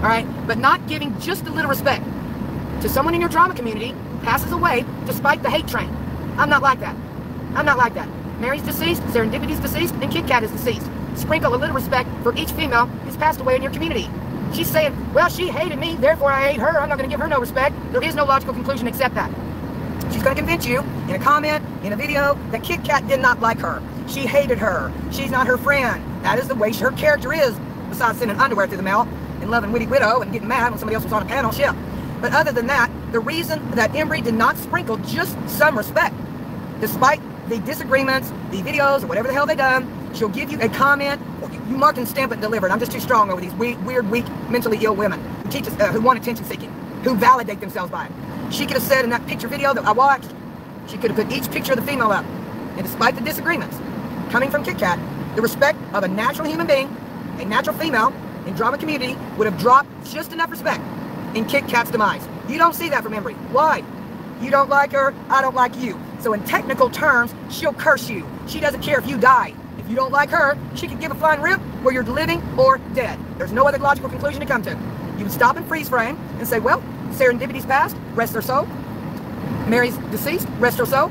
right? But not giving just a little respect to someone in your drama community who passes away despite the hate train. I'm not like that. I'm not like that. Mary's deceased, Serendipity's deceased, and Kit Kat is deceased. Sprinkle a little respect for each female who's passed away in your community. She's saying, well, she hated me, therefore I hate her. I'm not going to give her no respect. There is no logical conclusion except that. She's going to convince you in a comment, in a video, that Kit Kat did not like her. She hated her. She's not her friend. That is the way her character is, besides sending underwear through the mail and loving Witty Widow and getting mad when somebody else was on a panel. Yeah. But other than that, the reason that Embry did not sprinkle just some respect, despite the disagreements, the videos, or whatever the hell they done, she'll give you a comment. You mark and stamp it and deliver it. I'm just too strong over these weird, weak, mentally ill women who teach us, who want attention seeking, who validate themselves by it. She could have said in that picture video that I watched, she could have put each picture of the female up. And despite the disagreements coming from Kit Kat, the respect of a natural human being, a natural female in drama community, would have dropped just enough respect in Kit Kat's demise. You don't see that from Embry. Why? You don't like her, I don't like you. So in technical terms, she'll curse you. She doesn't care if you die. If you don't like her, she can give a flying rip where you're living or dead. There's no other logical conclusion to come to. You would stop and freeze frame and say, well, Serendipity's passed, rest her soul. Mary's deceased, rest her soul.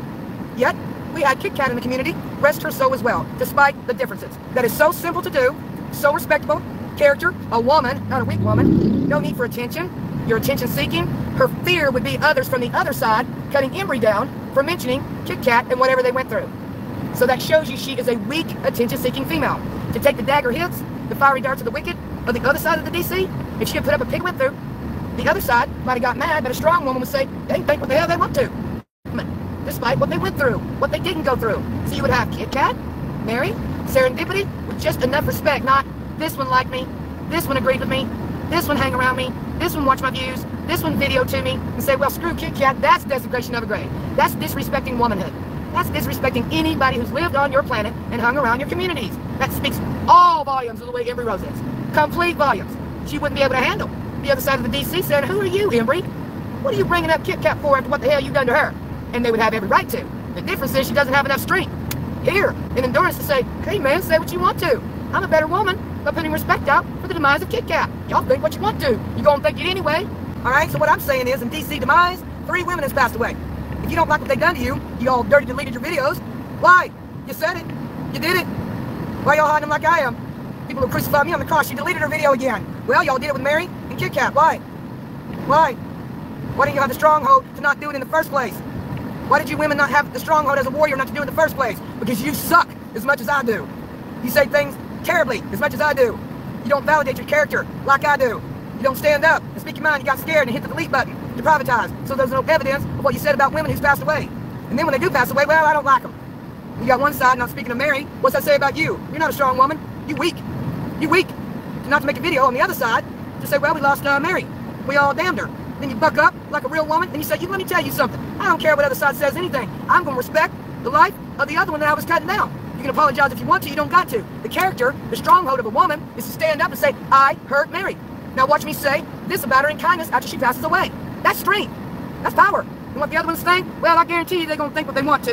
Yet, we had Kit Kat in the community, rest her soul as well, despite the differences. That is so simple to do, so respectable. Character, a woman, not a weak woman. No need for attention. You're attention seeking. Her fear would be others from the other side cutting Embry down for mentioning Kit Kat and whatever they went through. So that shows you she is a weak, attention-seeking female. To take the dagger hits, the fiery darts of the wicked, on the other side of the DC, if she had put up a pig went through, the other side might have got mad, but a strong woman would say, they can think what the hell they want to. Despite what they went through, what they didn't go through. So you would have Kit Kat, Mary, Serendipity, with just enough respect, not this one liked me, this one agreed with me, this one hang around me, this one watched my views, this one video to me, and say, well, screw Kit Kat, that's desecration of a grade. That's disrespecting womanhood. That's disrespecting anybody who's lived on your planet and hung around your communities. That speaks all volumes of the way Embry Rose is. Complete volumes. She wouldn't be able to handle the other side of the DC saying, who are you, Embry? What are you bringing up Kit Kat for after what the hell you've done to her? And they would have every right to. The difference is she doesn't have enough strength here in endurance to say, hey man, say what you want to. I'm a better woman by putting respect out for the demise of Kit Kat. Y'all think what you want to. You're going to think it anyway. Alright, so what I'm saying is, in DC demise, 3 women has passed away. If you don't like what they've done to you, you all dirty deleted your videos. Why? You said it. You did it. Why y'all hiding them like I am? People who crucified me on the cross, you deleted her video again. Well, y'all did it with Mary and Kit Kat. Why? Why? Why didn't you have the stronghold to not do it in the first place? Why did you women not have the stronghold as a warrior not to do it in the first place? Because you suck as much as I do. You say things terribly as much as I do. You don't validate your character like I do. You don't stand up and speak your mind. You got scared and hit the delete button to privatize. So there's no evidence of what you said about women who's passed away. And then when they do pass away, well, I don't like them. You got one side, not speaking of Mary. What's that say about you? You're not a strong woman. You weak. You weak. Not to make a video on the other side to say, well, we lost Mary. We all damned her. Then you buck up like a real woman and you say, let me tell you something. I don't care what other side says anything. I'm going to respect the life of the other one that I was cutting down. You can apologize if you want to. You don't got to. The character, the stronghold of a woman is to stand up and say, I hurt Mary. Now watch me say this about her in kindness after she passes away. That's strength. That's power. And what the other ones think, well, I guarantee you they're going to think what they want to.